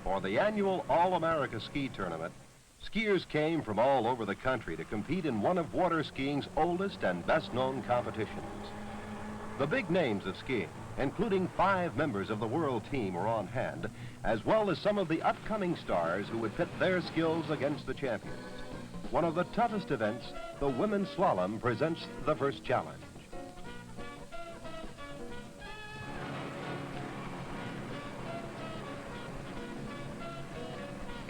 For the annual All-America Ski Tournament, skiers came from all over the country to compete in one of water skiing's oldest and best-known competitions. The big names of skiing, including 5 members of the world team, are on hand, as well as some of the upcoming stars who would pit their skills against the champions. One of the toughest events, the women's slalom, presents the first challenge.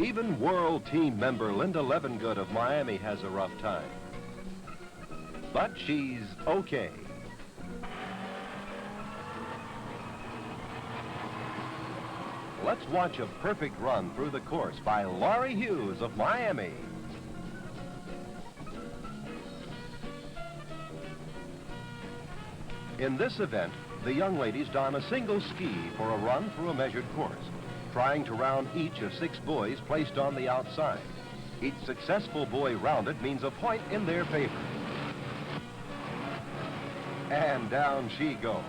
Even world team member Linda Levengood of Miami has a rough time. But she's okay. Let's watch a perfect run through the course by Laurie Hughes of Miami. In this event, the young ladies don a single ski for a run through a measured course, trying to round each of 6 buoys placed on the outside. Each successful buoy rounded means a point in their favor. And down she goes.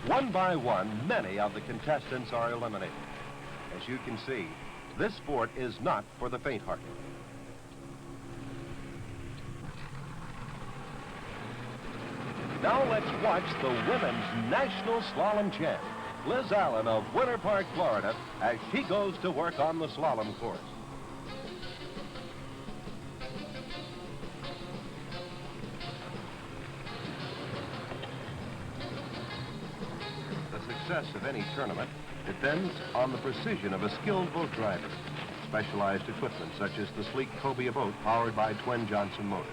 One by one, many of the contestants are eliminated. As you can see, this sport is not for the faint-hearted. Now let's watch the women's national slalom champ, Liz Allen of Winter Park, Florida, as she goes to work on the slalom course. The success of any tournament depends on the precision of a skilled boat driver. Specialized equipment such as the sleek Cobia boat powered by twin Johnson motors.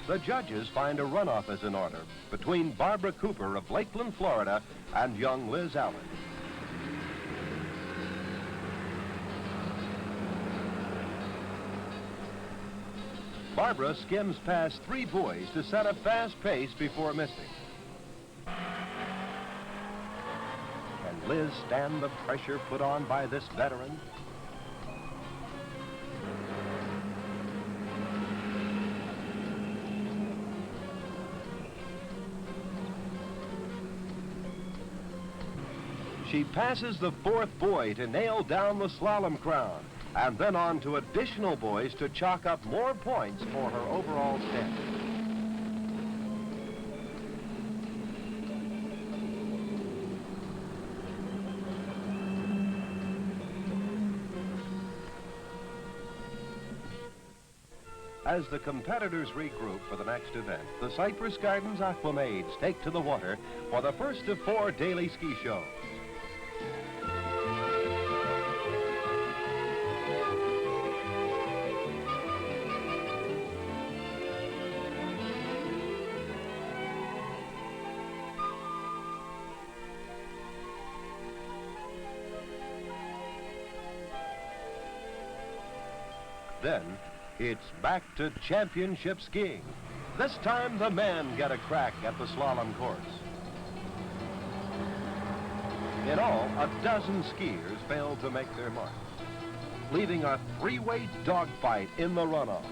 The judges find a runoff is in order between Barbara Cooper of Lakeland, Florida, and young Liz Allen. Barbara skims past 3 buoys to set a fast pace before missing. Can Liz stand the pressure put on by this veteran? She passes the 4th buoy to nail down the slalom crown, and then on to additional buoys to chalk up more points for her overall standing. As the competitors regroup for the next event, the Cypress Gardens Aquamaids take to the water for the first of 4 daily ski shows. Then, it's back to championship skiing. This time, the men get a crack at the slalom course. In all, a dozen skiers failed to make their mark, leaving a 3-way dogfight in the runoff.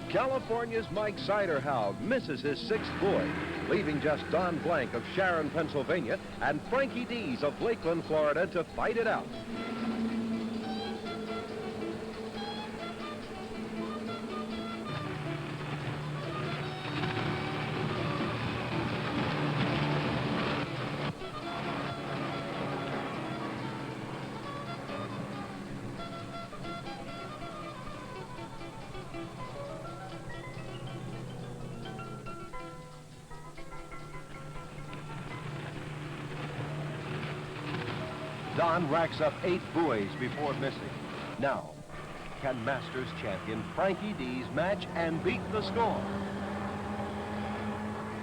California's Mike Siderhout misses his 6th buoy, leaving just Don Blank of Sharon, Pennsylvania, and Frankie Dees of Lakeland, Florida, to fight it out. Don racks up 8 buoys before missing. Now, can Masters champion Frankie Dees match and beat the score?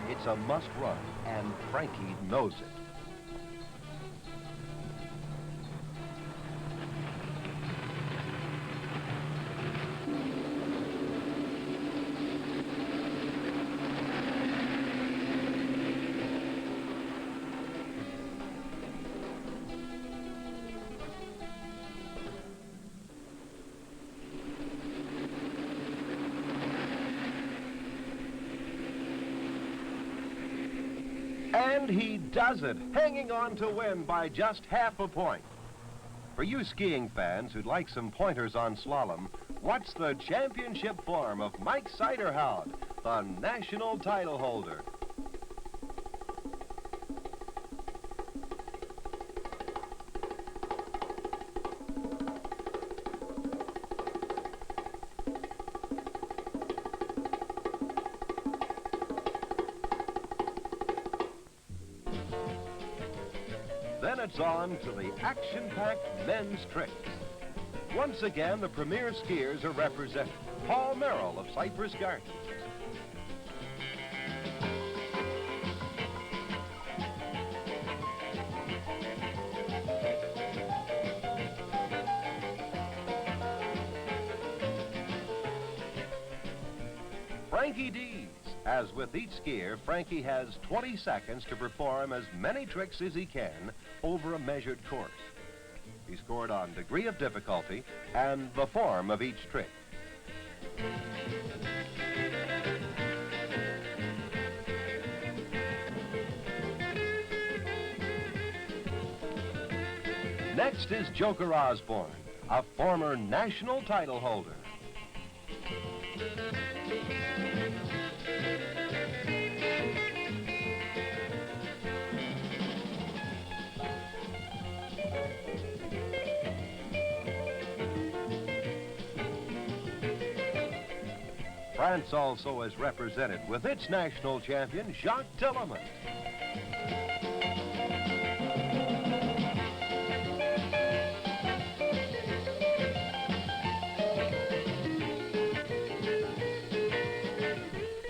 It's a must run, and Frankie knows it. And he does it, hanging on to win by just half a point. For you skiing fans who'd like some pointers on slalom, watch the championship form of Mike Siderhout, the national title holder. Then it's on to the action-packed men's tricks. Once again, the premier skiers are represented. Paul Merrill of Cypress Gardens. Frankie Dees. As with each skier, Frankie has 20 seconds to perform as many tricks as he can over a measured course. He scored on degree of difficulty and the form of each trick. Next is Joker Osborne, a former national title holder. France also is represented with its national champion, Jacques Tillemans.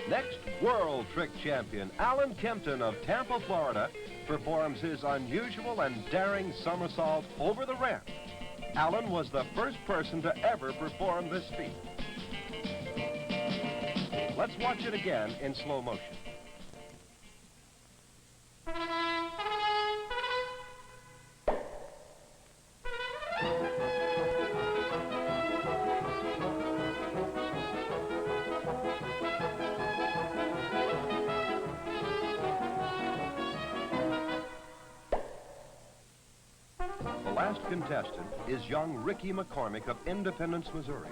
Next, world trick champion Alan Kempton of Tampa, Florida, performs his unusual and daring somersault over the ramp. Alan was the first person to ever perform this feat. Let's watch it again in slow motion. The last contestant is young Ricky McCormick of Independence, Missouri.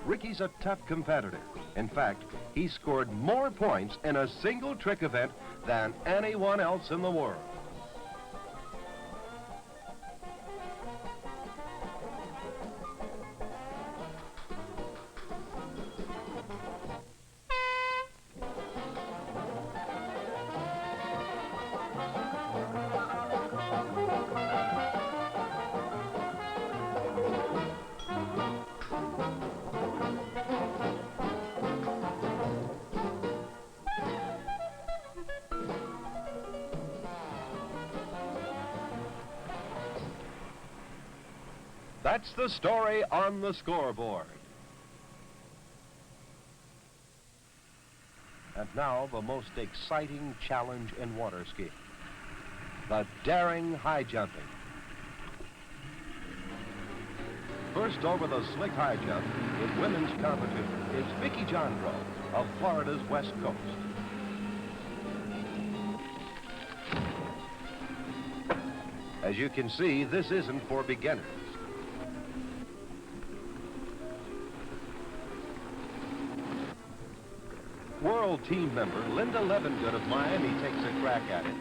Ricky's a tough competitor. In fact, he scored more points in a single trick event than anyone else in the world. That's the story on the scoreboard. And now, the most exciting challenge in water skiing. The daring high jumping. First over the slick high jump in women's competition is Vicki Jandro of Florida's West Coast. As you can see, this isn't for beginners. World team member Linda Levengood of Miami takes a crack at it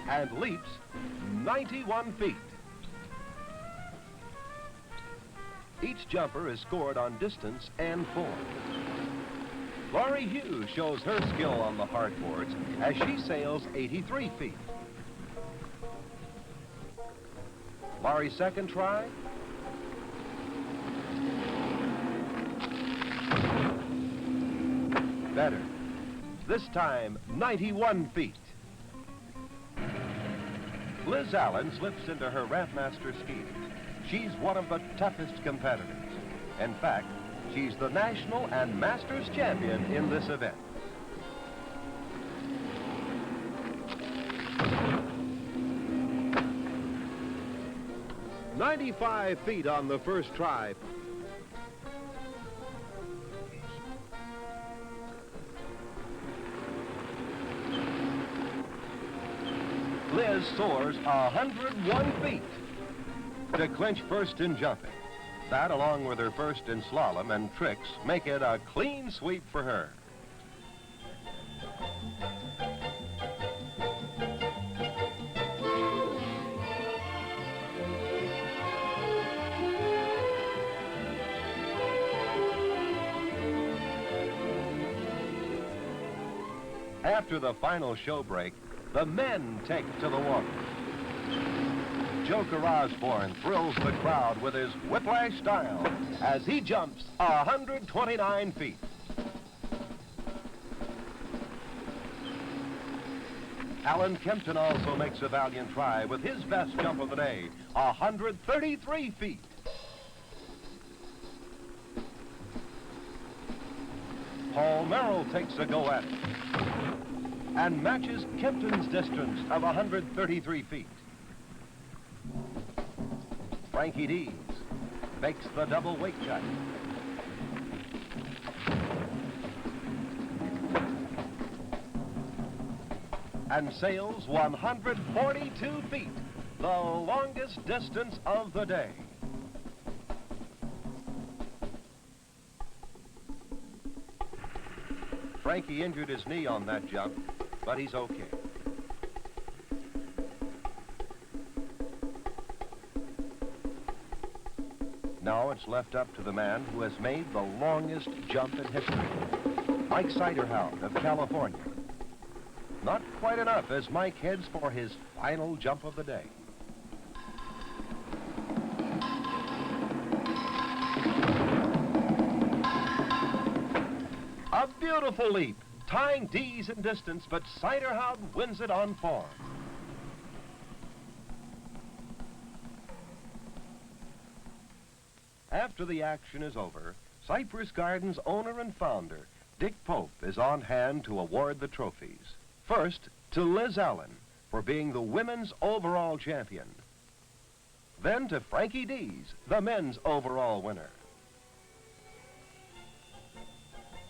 and leaps 91 feet. Each jumper is scored on distance and form. Laurie Hughes shows her skill on the hardboards as she sails 83 feet. Laurie's second try. Better. This time, 91 feet. Liz Allen slips into her Rampmaster skis. She's one of the toughest competitors. In fact, she's the national and masters champion in this event. "95 feet on the first try. Liz soars 101 feet to clinch first in jumping. That, along with her first in slalom and tricks, make it a clean sweep for her. After the final show break, the men take to the water. Joker Osborne thrills the crowd with his whiplash style as he jumps 129 feet. Alan Kempton also makes a valiant try with his best jump of the day, 133 feet. Paul Merrill takes a go at it and matches Kempton's distance of 133 feet. Frankie Dees makes the double weight cut. And sails 142 feet, the longest distance of the day. Frankie injured his knee on that jump, but he's okay. Now it's left up to the man who has made the longest jump in history, Mike Siderhound of California. Not quite enough as Mike heads for his final jump of the day. A beautiful leap, tying Dees in distance, but Siderhound wins it on form. After the action is over, Cypress Gardens owner and founder, Dick Pope, is on hand to award the trophies. First, to Liz Allen for being the women's overall champion. Then to Frankie Dees, the men's overall winner.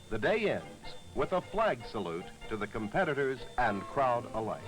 The day ends with a flag salute to the competitors and crowd alike.